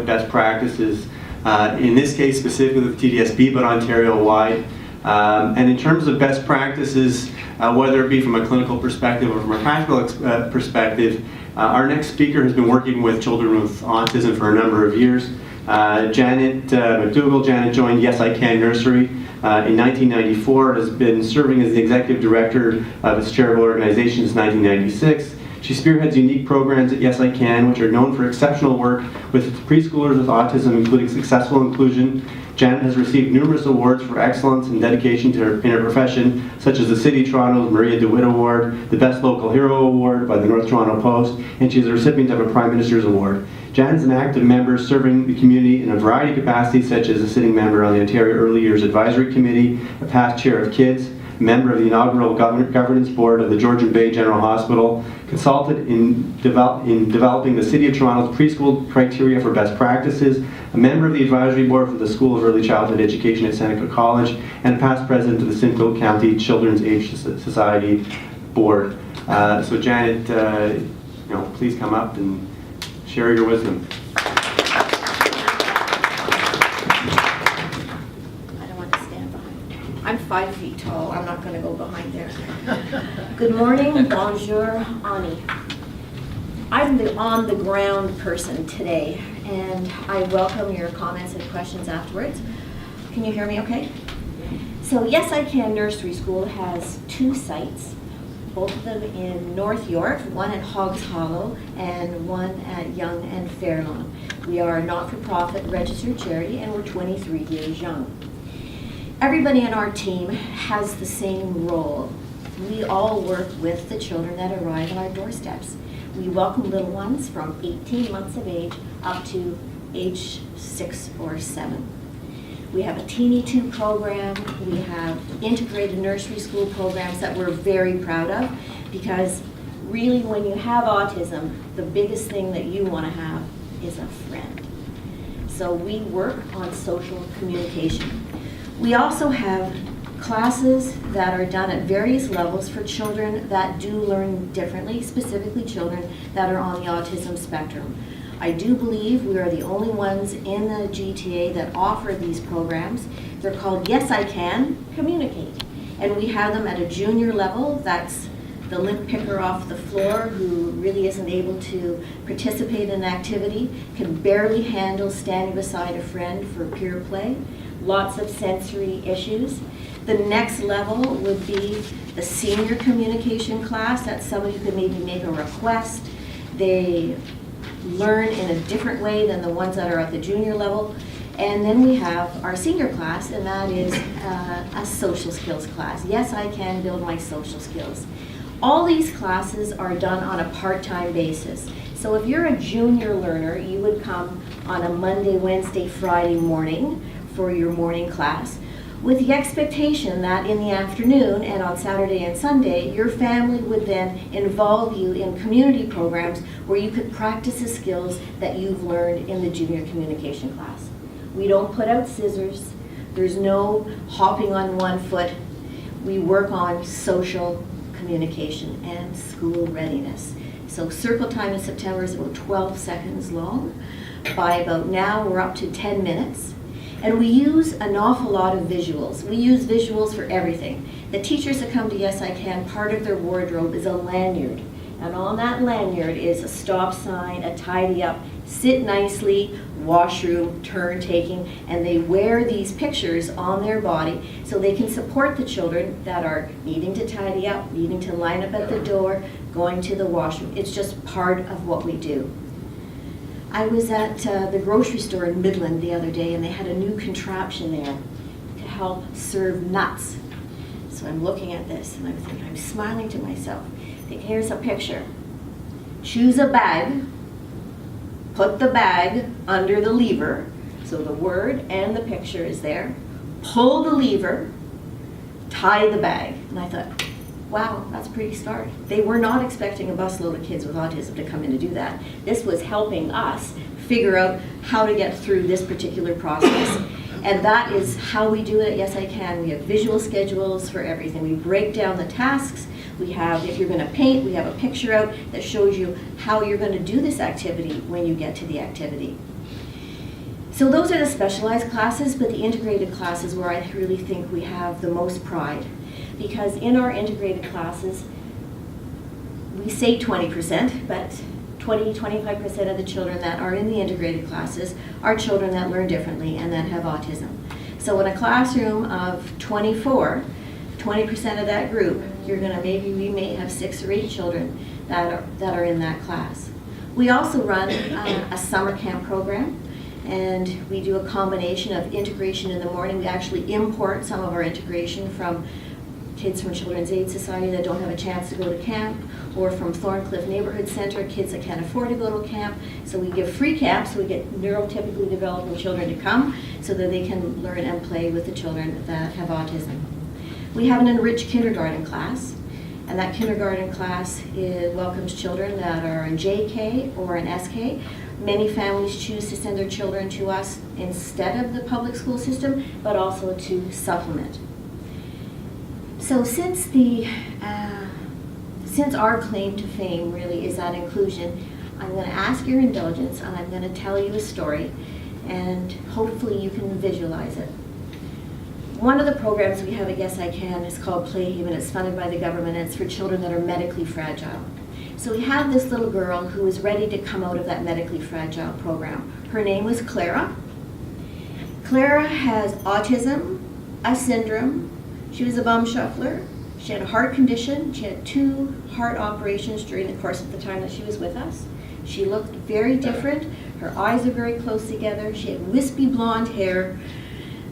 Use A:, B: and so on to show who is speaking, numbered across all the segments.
A: best practices, in this case specifically with TDSB, but Ontario-wide. And in terms of best practices, whether it be from a clinical perspective or from a practical perspective, our next speaker has been working with children with autism for a number of years. Janet McDougall. Janet joined Yes I Can Nursery in 1994, has been serving as the executive director of its charitable organization since 1996. She spearheads unique programs at Yes I Can, which are known for exceptional work with preschoolers with autism, including successful inclusion. Janet has received numerous awards for excellence and dedication to in her profession, such as the City of Toronto's Maria DeWitt Award, the Best Local Hero Award by the North Toronto Post, and she is a recipient of a Prime Minister's Award. Janet is an active member serving the community in a variety of capacities, such as a sitting member on the Ontario Early Years Advisory Committee, a past chair of Kids, member of the inaugural governance board of the Georgian Bay General Hospital, consulted in developing the City of Toronto's preschool criteria for best practices, a member of the advisory board for the School of Early Childhood Education at Seneca College, and past president of the Simcoe County Children's Age Society Board. So Janet, please come up and share your wisdom.
B: I'm 5 feet tall. I'm not going to go behind there. Good morning, bonjour, Ani. I'm the on-the-ground person today, and I welcome your comments and questions afterwards. Can you hear me okay? So Yes I Can Nursery School has 2 sites, both of them in North York, one at Hoggs Hollow and one at Yonge and Fairlawn. We are a not-for-profit registered charity, and we're 23 years young. Everybody in our team has the same role. We all work with the children that arrive on our doorsteps. We welcome little ones from 18 months of age up to age 6 or 7. We have a Teeny 2 program. We have integrated nursery school programs that we're very proud of, because really when you have autism, the biggest thing that you want to have is a friend. So we work on social communication. We also have classes that are done at various levels for children that do learn differently, specifically children that are on the autism spectrum. I do believe we are the only ones in the GTA that offer these programs. They're called Yes I Can Communicate. And we have them at a junior level. That's the limp picker off the floor who really isn't able to participate in an activity, can barely handle standing beside a friend for peer play. Lots of sensory issues. The next level would be the senior communication class. That's somebody who could maybe make a request. They learn in a different way than the ones that are at the junior level. And then we have our senior class, and that is a social skills class. Yes, I can build my social skills. All these classes are done on a part-time basis. So if you're a junior learner, you would come on a Monday, Wednesday, Friday morning for your morning class, with the expectation that in the afternoon and on Saturday and Sunday, your family would then involve you in community programs where you could practice the skills that you've learned in the junior communication class. We don't put out scissors. There's no hopping on one foot. We work on social communication and school readiness. So circle time in September is about 12 seconds long. By about now, we're up to 10 minutes. And we use an awful lot of visuals. We use visuals for everything. The teachers that come to Yes I Can, part of their wardrobe is a lanyard. And on that lanyard is a stop sign, a tidy up, sit nicely, washroom, turn taking, and they wear these pictures on their body so they can support the children that are needing to tidy up, needing to line up at the door, going to the washroom. It's just part of what we do. I was at the grocery store in Midland the other day, and they had a new contraption there to help serve nuts. So I'm looking at this, and I'm thinking, I'm smiling to myself. I think, here's a picture. Choose a bag, put the bag under the lever, so the word and the picture is there. Pull the lever, tie the bag. And I thought, wow, that's pretty smart. They were not expecting a busload of kids with autism to come in to do that. This was helping us figure out how to get through this particular process. And that is how we do it at Yes I Can. We have visual schedules for everything. We break down the tasks. We have, if you're going to paint, we have a picture out that shows you how you're going to do this activity when you get to the activity. So those are the specialized classes, but the integrated classes where I really think we have the most pride. Because in our integrated classes, we say 20%, but 20–25% of the children that are in the integrated classes are children that learn differently and that have autism. So in a classroom of 24, 20% of that group, we may have 6 or 8 children that are in that class. We also run a summer camp program, and we do a combination of integration in the morning. We actually import some of our integration from kids from Children's Aid Society that don't have a chance to go to camp, or from Thorncliffe Neighborhood Center, kids that can't afford to go to camp. So we give free camps, so we get neurotypically developing children to come so that they can learn and play with the children that have autism. We have an enriched kindergarten class, and that kindergarten class welcomes children that are in JK or in SK. Many families choose to send their children to us instead of the public school system, but also to supplement. So since our claim to fame really is that inclusion, I'm going to ask your indulgence, and I'm going to tell you a story, and hopefully you can visualize it. One of the programs we have at Yes I Can is called Playhaven. It's funded by the government, and it's for children that are medically fragile. So we have this little girl who is ready to come out of that medically fragile program. Her name was Clara. Clara has autism, a syndrome. She was a bum shuffler. She had a heart condition. She had 2 heart operations during the course of the time that she was with us. She looked very different. Her eyes are very close together. She had wispy blonde hair,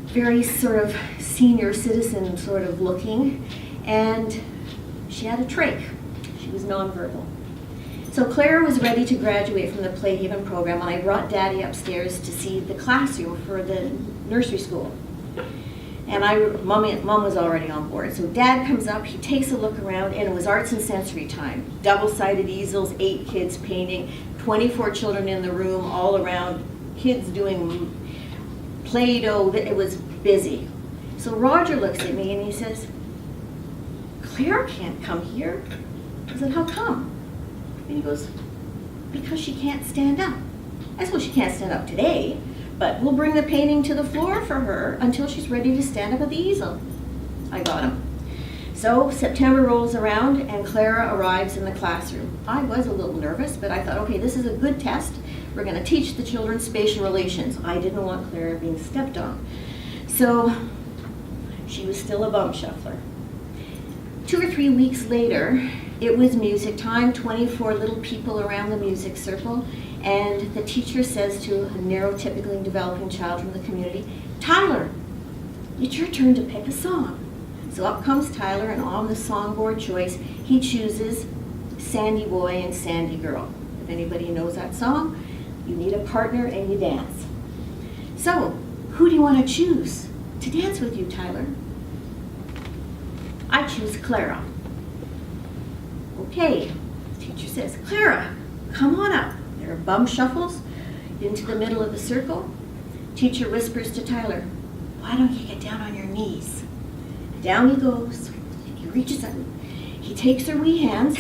B: very sort of senior citizen sort of looking, and she had a trach. She was nonverbal. So Clara was ready to graduate from the Playhaven program, and I brought Daddy upstairs to see the classroom for the nursery school. And Mom was already on board. So Dad comes up, he takes a look around, and it was arts and sensory time. Double-sided easels, 8 kids painting, 24 children in the room, all around, kids doing Play-Doh. It was busy. So Roger looks at me and he says, Claire can't come here. I said, how come? And he goes, because she can't stand up. I said, well, she can't stand up today, but we'll bring the painting to the floor for her until she's ready to stand up at the easel. I got him. So September rolls around and Clara arrives in the classroom. I was a little nervous, but I thought, okay, this is a good test. We're going to teach the children spatial relations. I didn't want Clara being stepped on. So she was still a bum shuffler. 2 or 3 weeks later, it was music time, 24 little people around the music circle, and the teacher says to a neurotypically developing child from the community, Tyler, it's your turn to pick a song. So up comes Tyler, and on the songboard choice, he chooses Sandy Boy and Sandy Girl. If anybody knows that song, you need a partner and you dance. So, who do you want to choose to dance with you, Tyler? I choose Clara. Okay, the teacher says, Clara, come on up. There are bum shuffles into the middle of the circle. Teacher whispers to Tyler, why don't you get down on your knees? Down he goes, and he reaches out. He takes her wee hands,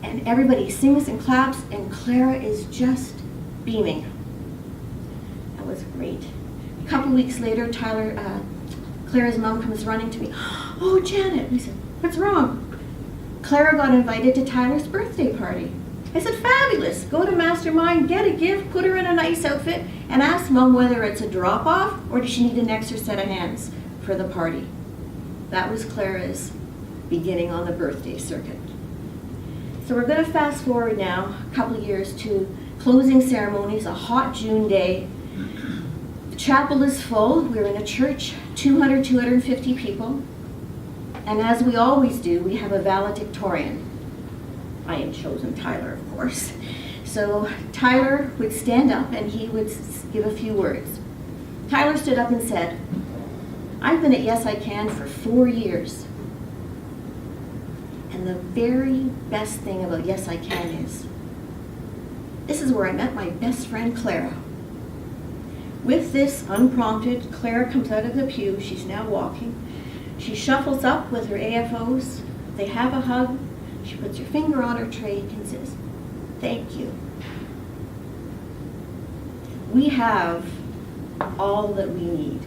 B: and everybody sings and claps, and Clara is just beaming. That was great. A couple weeks later, Clara's mom comes running to me. Oh, Janet. I said, what's wrong? Clara got invited to Tyler's birthday party. I said, fabulous. Go to Mastermind, get a gift, put her in a nice outfit, and ask Mom whether it's a drop-off or does she need an extra set of hands for the party. That was Clara's beginning on the birthday circuit. So we're going to fast forward now a couple years to closing ceremonies, a hot June day. The chapel is full. We're in a church, 250 people. And as we always do, we have a valedictorian. I had chosen Tyler, of course. So Tyler would stand up and he would give a few words. Tyler stood up and said, I've been at Yes I Can for 4 years. And the very best thing about Yes I Can is, this is where I met my best friend Clara. With this, unprompted, Clara comes out of the pew. She's now walking. She shuffles up with her AFOs. They have a hug. She puts her finger on her trach and says, thank you. We have all that we need.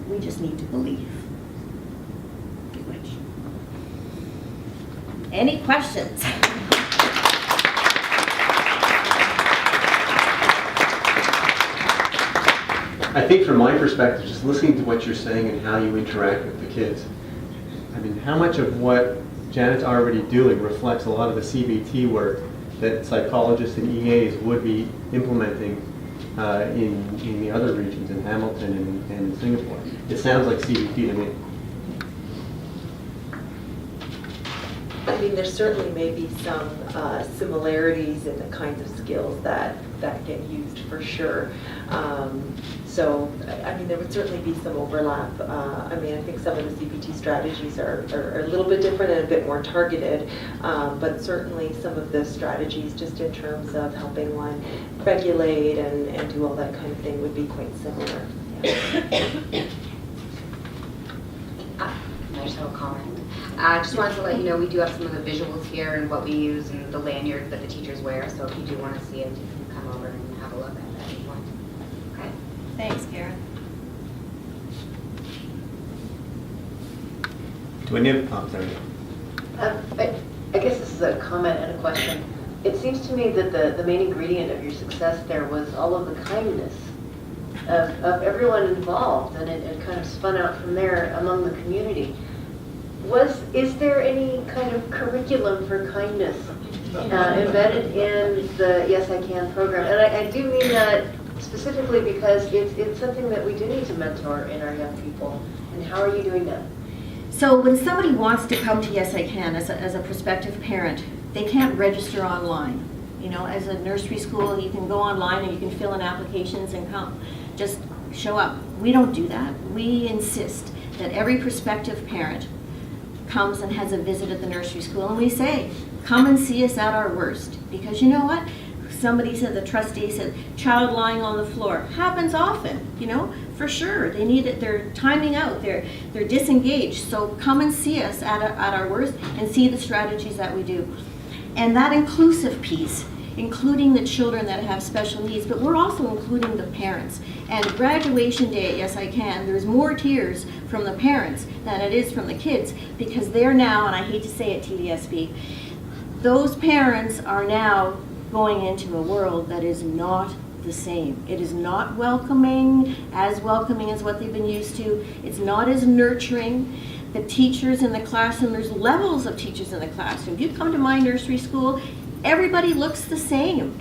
B: We just need to believe. Good wish. Any questions?
A: I think from my perspective, just listening to what you're saying and how you interact with the kids, I mean, how much of what Janet's already doing reflects a lot of the CBT work that psychologists and EAs would be implementing in the other regions, in Hamilton and Singapore. It sounds like CBT to me.
C: I mean, there certainly may be some similarities in the kinds of skills that get used for sure. So, I mean, there would certainly be some overlap. I mean, I think some of the CBT strategies are a little bit different and a bit more targeted, but certainly some of the strategies just in terms of helping one regulate and do all that kind of thing would be quite similar. Yeah.
D: I just have a comment. I just wanted to let you know we do have some of the visuals here and what we use and the lanyard that the teachers wear, so if you do want to see it, you can come over and have a look at it at any point. Okay?
B: Thanks, Karen.
A: Do any of, oh, sorry.
E: I guess this is a comment and a question. It seems to me that the main ingredient of your success there was all of the kindness of everyone involved, and it kind of spun out from there among the community. Is there any kind of curriculum for kindness embedded in the Yes I Can program? And I do mean that specifically because it's something that we do need to mentor in our young people. And how are you doing that?
B: So when somebody wants to come to Yes I Can as a prospective parent, they can't register online. You know, as a nursery school, you can go online and you can fill in applications and come. Just show up. We don't do that. We insist that every prospective parent comes and has a visit at the nursery school, and we say, come and see us at our worst. Because you know what? Somebody said, the trustee said, child lying on the floor. Happens often, you know, for sure. They need it, they're timing out, they're disengaged. So come and see us at our worst and see the strategies that we do. And that inclusive piece, including the children that have special needs, but we're also including the parents. And graduation day at Yes I Can, there's more tears from the parents than it is from the kids, because they're now, and I hate to say it, TDSB, those parents are now going into a world that is not the same. It is not welcoming as what they've been used to. It's not as nurturing. The teachers in the classroom, there's levels of teachers in the classroom. If you come to my nursery school, everybody looks the same.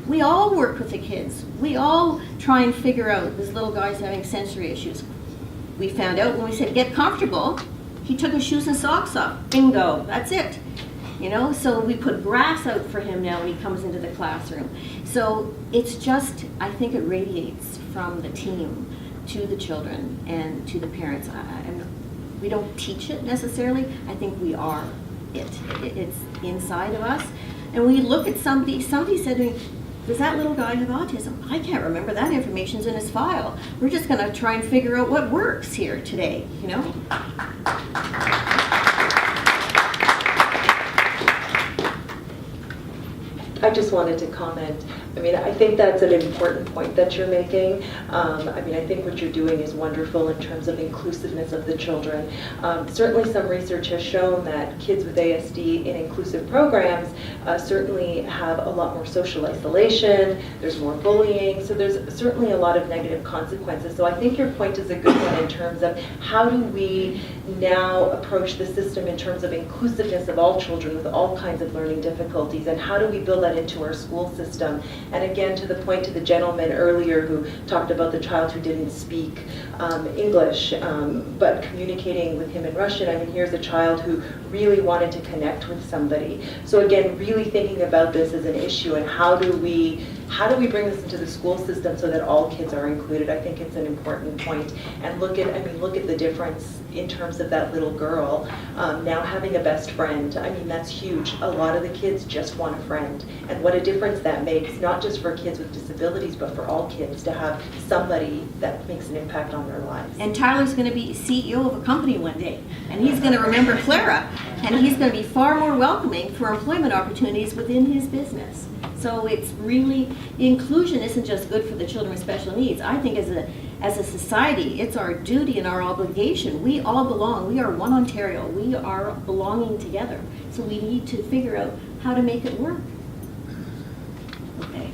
B: We all work with the kids. We all try and figure out this little guy's having sensory issues. We found out when we said, get comfortable, he took his shoes and socks off. Bingo, that's it. You know, so we put grass out for him now when he comes into the classroom. So it's just, I think it radiates from the team to the children and to the parents. We don't teach it necessarily. I think we are it. It's inside of us. And we look at somebody said to me, does that little guy have autism? I can't remember. That information's in his file. We're just going to try and figure out what works here today, you know?
C: I just wanted to comment. I mean, I think that's an important point that you're making. I mean, I think what you're doing is wonderful in terms of inclusiveness of the children. Certainly some research has shown that kids with ASD in inclusive programs certainly have a lot more social isolation, there's more bullying, so there's certainly a lot of negative consequences. So I think your point is a good one in terms of how do we now approach the system in terms of inclusiveness of all children with all kinds of learning difficulties, and how do we build that into our school system. And again, to the point to the gentleman earlier who talked about the child who didn't speak English, but communicating with him in Russian. I mean, here's a child who really wanted to connect with somebody. So again, really thinking about this as an issue and how do we bring this into the school system so that all kids are included? I think it's an important point. And look at the difference in terms of that little girl now having a best friend. I mean, that's huge. A lot of the kids just want a friend. And what a difference that makes, not just for kids with disabilities, but for all kids to have somebody that makes an impact on their lives.
B: And Tyler's going to be CEO of a company one day, and he's going to remember Clara, and he's going to be far more welcoming for employment opportunities within his business. So it's really, inclusion isn't just good for the children with special needs. I think as a society, it's our duty and our obligation. We all belong. We are one Ontario. We are belonging together. So we need to figure out how to make it work. Okay.